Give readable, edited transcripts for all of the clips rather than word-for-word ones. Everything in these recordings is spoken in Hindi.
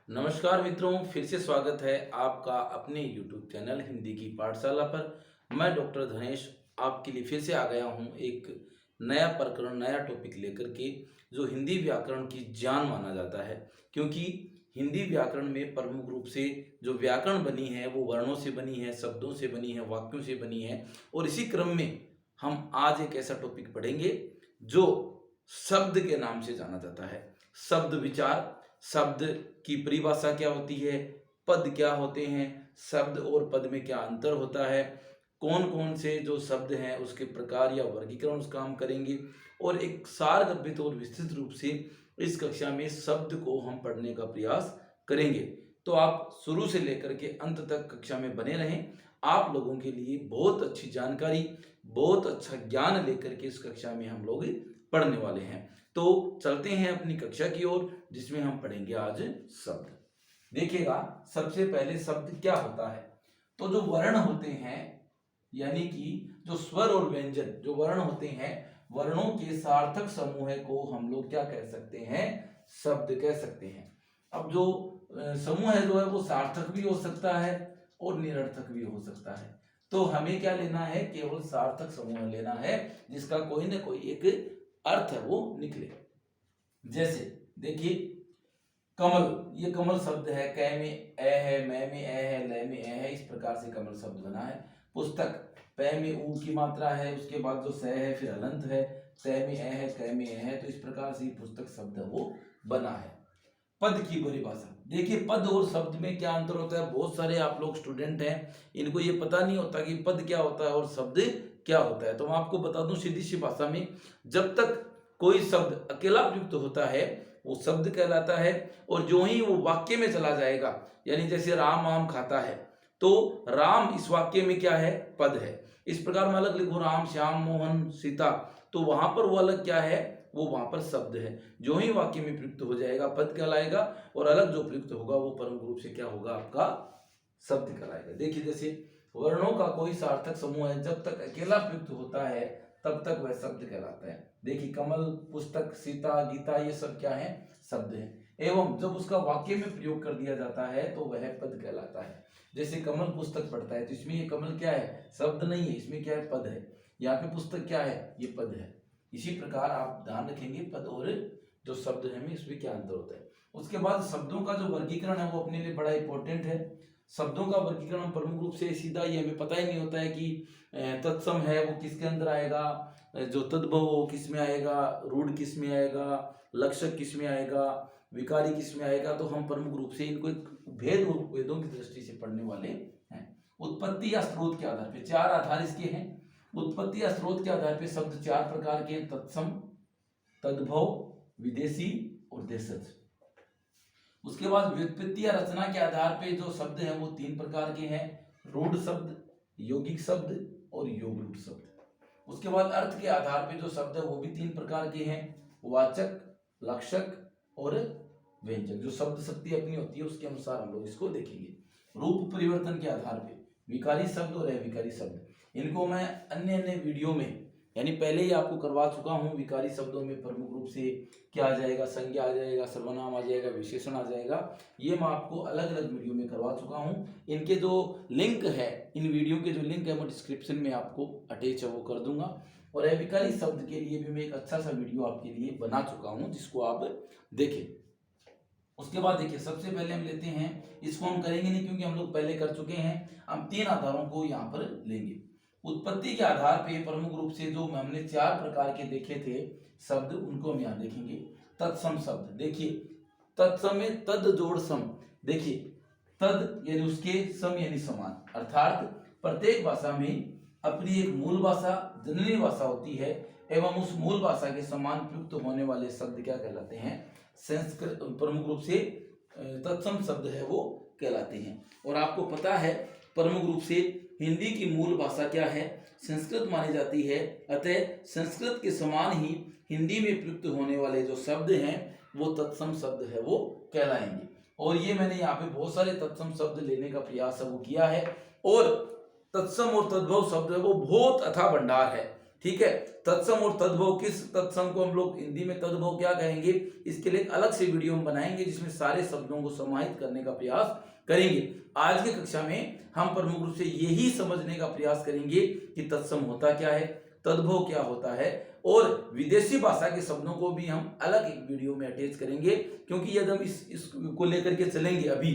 नमस्कार मित्रों, फिर से स्वागत है आपका अपने YouTube चैनल हिंदी की पाठशाला पर। मैं डॉक्टर धनेश आपके लिए फिर से आ गया हूँ एक नया प्रकरण, नया टॉपिक लेकर के, जो हिंदी व्याकरण की जान माना जाता है। क्योंकि हिंदी व्याकरण में प्रमुख रूप से जो व्याकरण बनी है वो वर्णों से बनी है, शब्दों से बनी है, वाक्यों से बनी है। और इसी क्रम में हम आज एक ऐसा टॉपिक पढ़ेंगे जो शब्द के नाम से जाना जाता है। शब्द विचार, शब्द की परिभाषा क्या होती है, पद क्या होते हैं, शब्द और पद में क्या अंतर होता है, कौन कौन से जो शब्द हैं उसके प्रकार या वर्गीकरण उसका हम करेंगे। और एक सारगर्भित और विस्तृत रूप से इस कक्षा में शब्द को हम पढ़ने का प्रयास करेंगे। तो आप शुरू से लेकर के अंत तक कक्षा में बने रहें। आप लोगों के लिए बहुत अच्छी जानकारी, बहुत अच्छा ज्ञान लेकर के इस कक्षा में हम लोग पढ़ने वाले हैं। तो चलते हैं अपनी कक्षा की ओर, जिसमें हम पढ़ेंगे आज शब्द। देखिएगा, सबसे पहले शब्द क्या होता है। तो जो वर्ण होते हैं, यानी कि जो स्वर और व्यंजन जो वर्ण होते हैं, वर्णों के सार्थक समूह को हम लोग क्या कह सकते हैं, शब्द कह सकते हैं। अब जो समूह है जो है वो सार्थक भी हो सकता है और निरर्थक भी हो सकता है। तो हमें क्या लेना है, केवल सार्थक समूह लेना है जिसका कोई ना कोई एक अर्थ है वो निकले। जैसे देखिए, कमल, ये कमल शब्द है, कै में ए है, मै में ए है, लय में ए है, इस प्रकार से कमल शब्द बना है। पुस्तक, पै में ऊ की मात्रा है, उसके बाद जो स है फिर हलंत है, तय में ए है, कै में ए है, तो इस प्रकार से पुस्तक शब्द है वो बना है। पद की परिभाषा, देखिए पद और शब्द में क्या अंतर होता है। बहुत सारे आप लोग स्टूडेंट हैं, इनको ये पता नहीं होता कि पद क्या होता है और शब्द क्या होता है। तो मैं आपको बता दूं सीधी सी भाषा में, जब तक कोई शब्द अकेला प्रयुक्त होता है वो शब्द कहलाता है, और जो ही वो वाक्य में चला जाएगा, यानी जैसे राम आम खाता है, तो राम इस वाक्य में क्या है, पद है। इस प्रकार मैं अलग लिखूं राम श्याम मोहन सीता, तो वहां पर वो अलग क्या है, वो वहां पर शब्द है। जो ही वाक्य में प्रयुक्त हो जाएगा पद कहलाएगा, और अलग जो प्रयुक्त होगा वो परम रूप से क्या होगा, आपका शब्द कहलाएगा। देखिए, जैसे वर्णों का कोई सार्थक समूह है, जब तक अकेला प्रयुक्त होता है तब तक वह शब्द कहलाता है। देखिए, कमल, पुस्तक, सीता, गीता, ये सब क्या है, शब्द है। एवं जब उसका वाक्य में प्रयोग कर दिया जाता है तो वह पद कहलाता है। जैसे कमल पुस्तक पढ़ता है, तो इसमें ये कमल क्या है, शब्द नहीं है, इसमें क्या है, पद है। यहाँ पे पुस्तक क्या है, ये पद है। इसी प्रकार आप ध्यान रखेंगे पद और जो शब्द है में इसमें क्या अंतर होता है। उसके बाद शब्दों का जो वर्गीकरण है वो अपने लिए बड़ा इंपॉर्टेंट है। शब्दों का वर्गीकरण प्रमुख रूप से सीधा ही हमें पता ही नहीं होता है कि तत्सम है वो किसके अंदर आएगा, जो तद्भव वो किस में आएगा, रूढ़ किस में आएगा, लक्षक किस में आएगा, विकारी किस में आएगा। तो हम प्रमुख रूप से इनको एक भेद और वेदों की दृष्टि से पढ़ने वाले हैं। उत्पत्ति या स्रोत के आधार पर चार आधार इसके हैं। उत्पत्ति या स्रोत के आधार पर शब्द चार प्रकार के, तत्सम, तद्भव, विदेशी और देशज। उसके बाद व्युत्पत्ति या रचना के आधार पे जो शब्द हैं वो तीन प्रकार के हैं, रूढ़ शब्द, यौगिक शब्द और योगरूढ़ शब्द। उसके बाद अर्थ के आधार पे जो शब्द है वो भी तीन प्रकार के हैं, वाचक, लक्षक और व्यंजक। जो शब्द शक्ति अपनी होती है उसके अनुसार हम लोग इसको देखेंगे। रूप परिवर्तन के आधार पे विकारी शब्द और अविकारी शब्द, इनको मैं अन्य अन्य वीडियो में, यानी पहले ही आपको करवा चुका हूं। विकारी शब्दों में प्रमुख रूप से क्या आ जाएगा, संज्ञा आ जाएगा, सर्वनाम आ जाएगा, विशेषण आ जाएगा। ये मैं आपको अलग अलग वीडियो में करवा चुका हूं। इनके जो लिंक है, इन वीडियो के जो लिंक है मैं डिस्क्रिप्शन में आपको अटैच है वो कर दूंगा। और अविकारी शब्द के लिए भी मैं एक अच्छा सा वीडियो आपके लिए बना चुका हूँ, जिसको आप देखें। उसके बाद देखिए, सबसे पहले हम लेते हैं, इसको हम करेंगे नहीं क्योंकि हम लोग पहले कर चुके हैं। हम तीन आधारों को यहाँ पर लेंगे। उत्पत्ति के आधार पे प्रमुख रूप से जो हमने चार प्रकार के देखे थे शब्द, उनको हम यहाँ देखेंगे। तत्सम शब्द, देखिए तत्सम में तद जोड़ सम। देखिए, तद यानी उसके, सम यानी समान, अर्थात प्रत्येक भाषा में अपनी एक मूल भाषा, जननी भाषा होती है, एवं उस मूल भाषा के समान प्रयुक्त होने वाले शब्द क्या कहलाते हैं, संस्कृत, प्रमुख रूप से तत्सम शब्द है वो कहलाते हैं। और आपको पता है प्रमुख रूप से हिंदी की मूल भाषा क्या है, संस्कृत मानी जाती है। अतः संस्कृत के समान ही हिंदी में प्रयुक्त होने वाले जो शब्द हैं वो तत्सम शब्द है वो कहलाएंगे। और ये मैंने यहाँ पे बहुत सारे तत्सम शब्द लेने का प्रयास है वो किया है। और तत्सम और तद्भव शब्द है वो बहुत अथाह भंडार है। ठीक है। तत्सम और तद्भव, किस तत्सम को हम लोग हिंदी में तद्भव क्या कहेंगे, इसके लिए एक अलग से वीडियो हम बनाएंगे जिसमें सारे शब्दों को समाहित करने का प्रयास करेंगे। आज की कक्षा में हम प्रमुख रूप से यही समझने का प्रयास करेंगे कि तत्सम होता क्या है, तद्भव क्या होता है, और विदेशी भाषा के शब्दों को भी हम अलग एक वीडियो में अटैच करेंगे, क्योंकि यदि हम इसको लेकर के चलेंगे अभी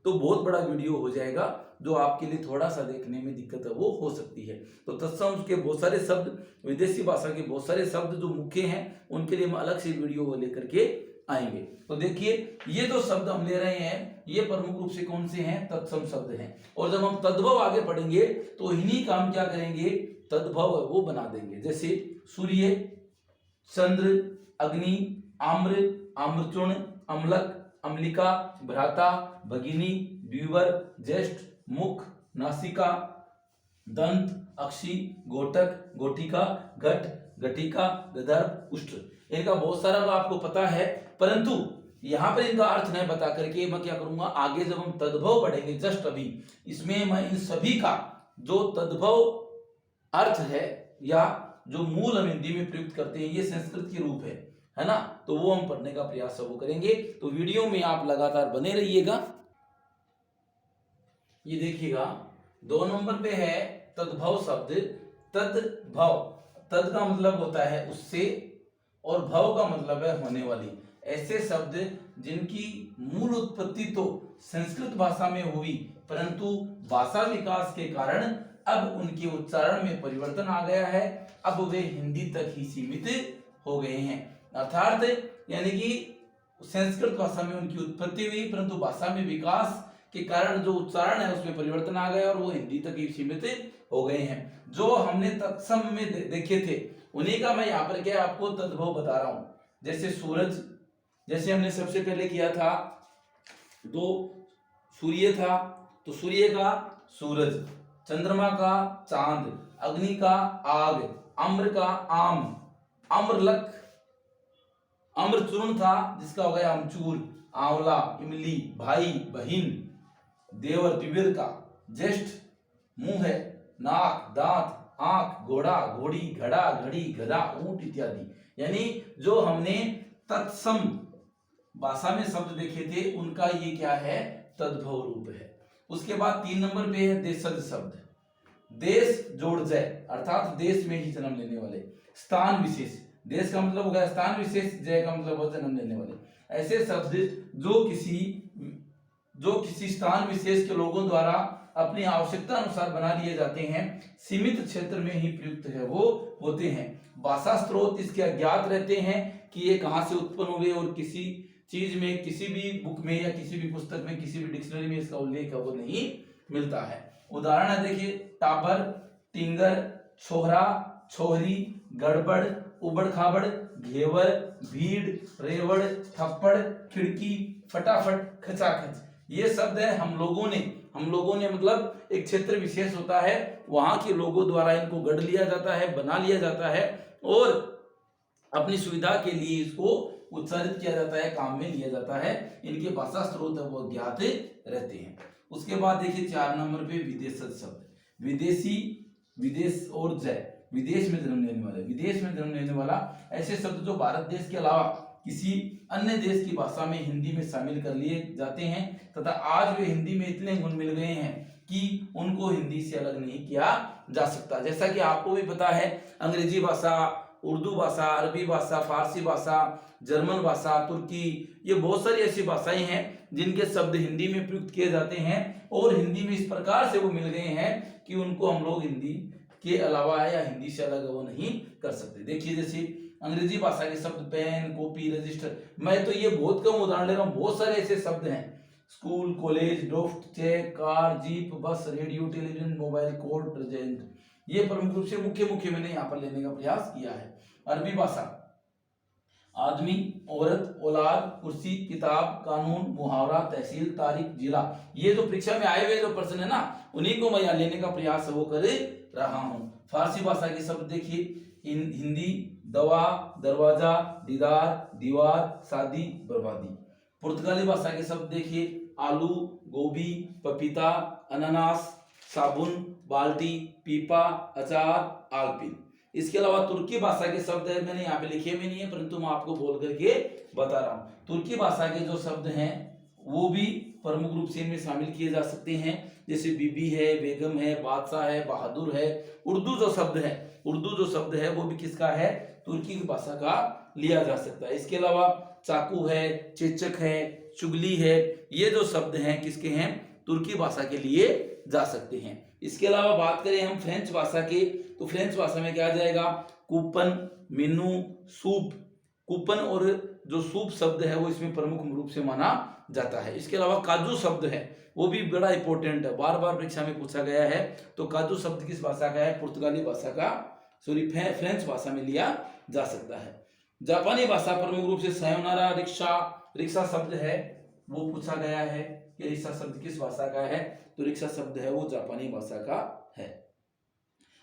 तो बहुत बड़ा वीडियो हो जाएगा, जो आपके लिए थोड़ा सा देखने में दिक्कत है वो हो सकती है। तो तत्सम के बहुत सारे शब्द, विदेशी भाषा के बहुत सारे शब्द जो मुख्य हैं उनके लिए हम अलग से वीडियो लेकर के आएंगे। तो देखिए ये जो शब्द हम ले रहे हैं ये प्रमुख रूप से कौन से हैं, तत्सम शब्द हैं। और जब हम तद्भव आगे पढ़ेंगे तो इन्हीं का हम क्या करेंगे, तद्भव वो बना देंगे। जैसे सूर्य, चंद्र, अग्नि, आम्र, आम्रचूर्ण, अम्लक, अम्लिका, भ्राता, भगिनी, द्विवर, ज्येष्ठ, मुख, नासिका, दंत, अक्षी, घोटक, घोटिका, घट, घटिका, गंधर्व, उष्ट। इनका बहुत सारा आपको पता है, परंतु यहां पर इनका अर्थ नहीं बता करके मैं क्या करूंगा, आगे जब हम तद्भव पढ़ेंगे जस्ट अभी, इसमें मैं इन सभी का जो तद्भव अर्थ है या जो मूल हम हिंदी में प्रयुक्त करते हैं, ये संस्कृत के रूप है ना, तो वो हम पढ़ने का प्रयास वो करेंगे। तो वीडियो में आप लगातार बने रहिएगा। ये देखिएगा 2 नंबर पे है तद्भव शब्द। तद्भव, तद का मतलब होता है उससे और भव का मतलब है होने वाली। ऐसे शब्द जिनकी मूल उत्पत्ति तो संस्कृत भाषा में हुई, परंतु भाषा विकास के कारण अब उनके उच्चारण में परिवर्तन आ गया है, अब वे हिंदी तक ही सीमित हो गए हैं। अर्थात यानी कि संस्कृत भाषा में उनकी उत्पत्ति हुई, परंतु भाषा में विकास के कारण जो उच्चारण है उसमें परिवर्तन आ गया और वो हिंदी तक ही सीमित हो गए हैं। जो हमने तत्सम में देखे थे उन्हीं का मैं यहाँ पर क्या आपको तद्भव बता रहा हूं। जैसे सूरज, जैसे हमने सबसे पहले किया था, दो सूर्य था तो सूर्य का सूरज, चंद्रमा का चांद, अग्नि का आग, अम्र का आम, अम्रलक, अम्रचूर्ण था जिसका हो गया अमचूर, आंवला, इमली, भाई बहिन, देवर द्विवीर का, ज्येष्ठ मुंह है, नाक, दांत, आंख, घोड़ा, घोड़ी, घड़ा, घड़ी, गधा, ऊंट इत्यादि। यानी जो हमने तत्सम भाषा में शब्द देखे थे उनका ये क्या है, तद्भव रूप है। उसके बाद 3 नंबर पे है देशज शब्द। देश जोड़ जय अर्थात देश में ही जन्म लेने वाले। स्थान विशेष, देश का मतलब हो गया स्थान विशेष, जय का मतलब हो जन्म लेने वाले। ऐसे शब्द जो किसी स्थान विशेष के लोगों द्वारा अपनी आवश्यकता अनुसार बना लिए जाते हैं, सीमित क्षेत्र में ही प्रयुक्त है वो होते हैं। भाषा स्रोत इसके अज्ञात रहते हैं कि ये कहाँ से उत्पन्न हुए और किसी चीज में, किसी भी बुक में या किसी भी पुस्तक में, किसी भी डिक्शनरी में इसका उल्लेख है वो नहीं मिलता है। उदाहरण है देखिए, टाबर, टिंगर, छोहरा, छोहरी, गड़बड़, उबड़ खाबड़, घेवर, भीड़, रेवड़, थप्पड़, खिड़की, फटाफट, खचाखच। ये शब्द है हम लोगों ने मतलब एक क्षेत्र विशेष होता है, वहां के लोगों द्वारा इनको गढ़ लिया जाता है, बना लिया जाता है और अपनी सुविधा के लिए इसको उच्चारित किया जाता है, काम में लिया जाता है। इनके भाषा स्रोत है वो ज्ञात रहते हैं। उसके बाद देखिए 4 नंबर पे विदेशज शब्द। विदेशी, विदेश और जय, विदेश में जन्म लेने वाले, विदेश में जन्म लेने वाला। ऐसे शब्द जो भारत देश के अलावा किसी अन्य देश की भाषा में हिंदी में शामिल कर लिए जाते हैं तथा आज वे हिंदी में इतने गुण मिल गए हैं कि उनको हिंदी से अलग नहीं किया जा सकता। जैसा कि आपको भी पता है, अंग्रेजी भाषा, उर्दू भाषा, अरबी भाषा, फारसी भाषा, जर्मन भाषा, तुर्की, ये बहुत सारी ऐसी भाषाएं हैं जिनके शब्द हिंदी में प्रयुक्त किए जाते हैं और हिंदी में इस प्रकार से वो मिल गए हैं कि उनको हम लोग हिंदी के अलावा या हिंदी से अलग वो नहीं कर सकते। देखिए जैसे अंग्रेजी भाषा के शब्द पेन, कॉपी, रजिस्टर, मैं तो ये बहुत कम उदाहरण ले रहा हूँ, बहुत सारे ऐसे शब्द हैं। School, college, draft, cheque, car, jeep, bus, radio, television, mobile, court, present, ये प्रमुख रूप से मुख्य मैंने यहाँ पर लेने का प्रयास किया है। अरबी भाषा, आदमी, औरत, औलाद, कुर्सी, किताब, कानून, मुहावरा, तहसील, तारीख, जिला, ये जो परीक्षा में आए हुए जो प्रश्न है ना, उन्हीं को मैं यहाँ लेने का प्रयास वो कर रहा हूँ। फारसी भाषा के शब्द देखिए, हिंदी, दवा, दरवाजा, दीदार, दीवार, शादी, बर्बादी। पुर्तगाली भाषा के शब्द देखिए, आलू, गोभी, पपीता, अनानास, साबुन, बाल्टी, पीपा, अचार, आगपिन। इसके अलावा तुर्की भाषा के शब्द है, मैंने यहाँ पे लिखे भी नहीं है परंतु मैं आपको बोल करके बता रहा हूँ। तुर्की भाषा के जो शब्द हैं वो भी प्रमुख रूप से इनमें शामिल किए जा सकते हैं, जैसे बीबी है, बेगम है, बादशाह है, बहादुर है। उर्दू जो शब्द है वो भी किसका है, तुर्की की भाषा का लिया जा सकता है। इसके अलावा चाकू है, चेचक है, चुगली है, ये जो शब्द हैं किसके हैं, तुर्की भाषा के लिए जा सकते हैं। इसके अलावा बात करें हम फ्रेंच भाषा की, तो फ्रेंच भाषा में क्या आ जाएगा, कूपन, मेनू, सूप। कूपन और जो सूप शब्द है वो इसमें प्रमुख रूप से माना जाता है। इसके अलावा काजू शब्द है वो भी बड़ा इंपॉर्टेंट है, बार बार परीक्षा में पूछा गया है। तो काजू शब्द किस भाषा का है, पुर्तगाली भाषा का, फ्रेंच भाषा में लिया जा सकता है। जापानी भाषा प्रमुख रूप से सायोनारा, रिक्शा शब्द है वो पूछा गया है कि रिक्शा शब्द किस भाषा का है, तो रिक्शा शब्द है वो जापानी भाषा का है।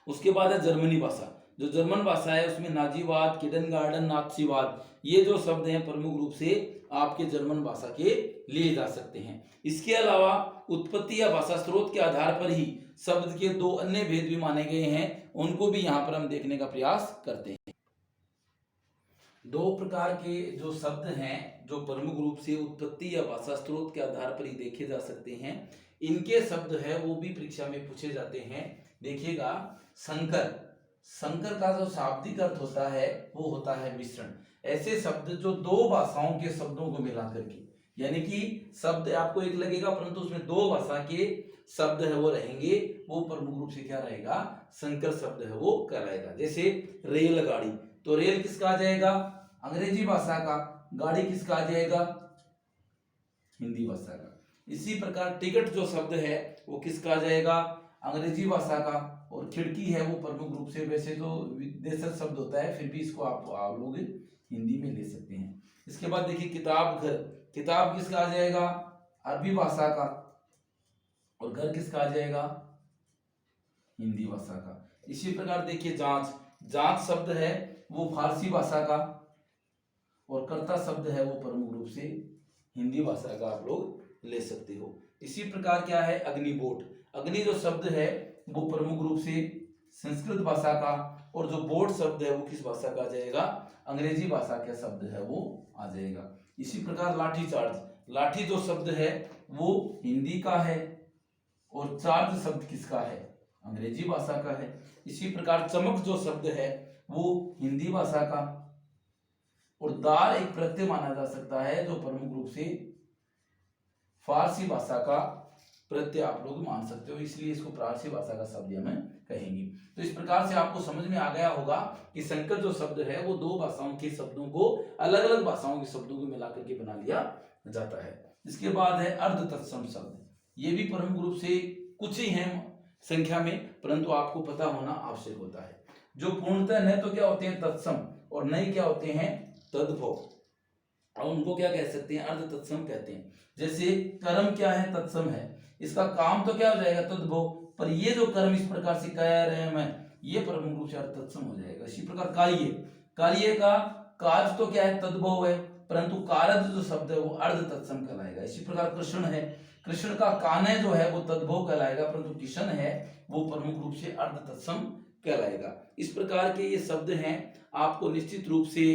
उसके बाद है जर्मनी भाषा, जो जर्मन भाषा है उसमें नाजीवाद, किंडरगार्टन, नात्सीवाद, ये जो शब्द हैं प्रमुख रूप से आपके जर्मन भाषा के लिए जा सकते हैं। इसके अलावा उत्पत्ति या भाषा स्रोत के आधार पर ही शब्द के दो अन्य भेद भी माने गए हैं, उनको भी यहाँ पर हम देखने का प्रयास करते हैं। दो प्रकार के जो शब्द हैं जो प्रमुख रूप से उत्पत्ति या भाषा स्रोत के आधार पर ही देखे जा सकते हैं, इनके शब्द है वो भी परीक्षा में पूछे जाते हैं। देखिएगा, संकर का जो शाब्दिक अर्थ होता है वो होता है मिश्रण। ऐसे शब्द जो दो भाषाओं के शब्दों को मिला करके, यानी कि शब्द आपको एक लगेगा परंतु उसमें दो भाषा के शब्द है वो रहेंगे, वो प्रमुख रूप से क्या रहेगा, संकर शब्द है वो कहलाएगा। जैसे रेलगाड़ी, तो रेल किसका आ जाएगा, अंग्रेजी भाषा का, गाड़ी किसका आ जाएगा, हिंदी भाषा का। इसी प्रकार टिकट जो शब्द है वो किसका आ जाएगा, अंग्रेजी भाषा का। और खिड़की है वो प्रमुख रूप से, वैसे तो विदेशज शब्द होता है फिर भी इसको आप लोग हिंदी में ले सकते हैं। इसके बाद देखिए किताब, घर, किताब किसका आ जाएगा, अरबी भाषा का, और घर किसका आ जाएगा, हिंदी भाषा का। इसी प्रकार देखिए जांच शब्द है वो फारसी भाषा का, और कर्ता शब्द है वो प्रमुख रूप से हिंदी भाषा का आप लोग ले सकते हो। इसी प्रकार क्या है, अग्निबोट, अग्नि जो शब्द है वो प्रमुख रूप से संस्कृत भाषा का, और जो बोट शब्द है वो किस भाषा का आ जाएगा, अंग्रेजी भाषा का शब्द है वो आ जाएगा। इसी प्रकार लाठी चार्ज, लाठी जो शब्द है वो हिंदी का है, और चार्ज शब्द किसका है, अंग्रेजी भाषा का है। इसी प्रकार चमक जो शब्द है वो हिंदी भाषा का, और दार एक प्रत्यय माना जा सकता है जो प्रमुख रूप से फारसी भाषा का प्रत्यय आप लोग मान सकते हो, इसलिए इसको फारसी भाषा का शब्द हमें कहेंगे। तो इस प्रकार से आपको समझ में आ गया होगा कि संकर जो शब्द है वो दो भाषाओं के शब्दों को, अलग अलग भाषाओं के शब्दों को मिलाकर के बना लिया जाता है। इसके बाद है अर्ध तत्सम शब्द, ये भी प्रमुख रूप से कुछ ही हैं संख्या में, परंतु आपको पता होना आवश्यक होता है। जो पूर्णतः न तो क्या होते हैं तत्सम, और नए क्या होते हैं तद्भव, और उनको क्या कह सकते हैं, अर्ध तत्सम कहते हैं। जैसे कर्म क्या है, तत्सम है, इसका काम तो क्या हो जाएगा, तद्भव, पर ये जो कर्म इस प्रकार से कह रहे हैं मैं, ये प्रमुख रूप से अर्ध तत्सम हो जाएगा। इसी प्रकार कार्य का काज तो क्या है, तद्भव है, परंतु कारज जो शब्द है वो अर्ध तत्सम कहलाएगा। इसी प्रकार कृष्ण है, कृष्ण का कान्ह जो है वो तद्भव कहलाएगा, परंतु किशन है वो प्रमुख रूप से अर्ध तत्सम कहलाएगा। इस प्रकार के ये शब्द हैं, आपको निश्चित रूप से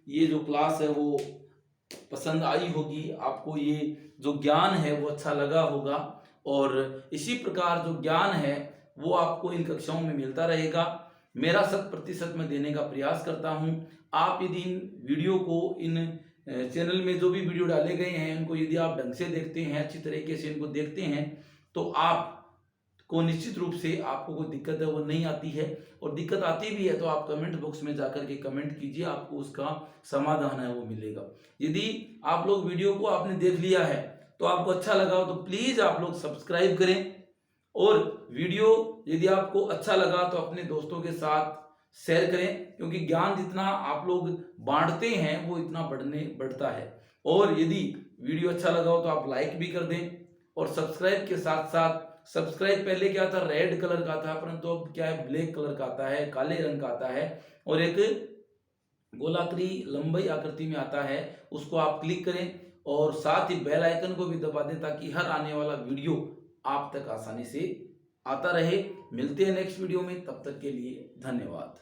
ये जो क्लास है वो पसंद आई होगी, आपको ये जो ज्ञान है वो अच्छा लगा होगा, और इसी प्रकार जो ज्ञान है वो आपको इन कक्षाओं में मिलता रहेगा। मेरा 100% मैं देने का प्रयास करता हूं। आप यदि इन वीडियो को, इन चैनल में जो भी वीडियो डाले गए हैं उनको यदि आप ढंग से देखते हैं, अच्छी तरीके से इनको देखते हैं, तो आप को निश्चित रूप से आपको कोई दिक्कत है वो नहीं आती है, और दिक्कत आती भी है तो आप कमेंट बॉक्स में जाकर के कमेंट कीजिए, आपको उसका समाधान है वो मिलेगा। यदि आप लोग वीडियो को आपने देख लिया है तो आपको अच्छा लगा हो तो प्लीज आप लोग सब्सक्राइब करें, और वीडियो यदि आपको अच्छा लगा तो अपने दोस्तों के साथ शेयर करें, क्योंकि ज्ञान जितना आप लोग बांटते हैं वो इतना बढ़ता है। और यदि वीडियो अच्छा लगा हो तो आप लाइक भी कर दें, और सब्सक्राइब के साथ साथ, सब्सक्राइब पहले क्या था, रेड कलर का था, परंतु अब क्या है, ब्लैक कलर का आता है, काले रंग का आता है, और एक गोलाकृति लंबी आकृति में आता है, उसको आप क्लिक करें, और साथ ही बेल आइकन को भी दबा दें ताकि हर आने वाला वीडियो आप तक आसानी से आता रहे। मिलते हैं नेक्स्ट वीडियो में, तब तक के लिए धन्यवाद।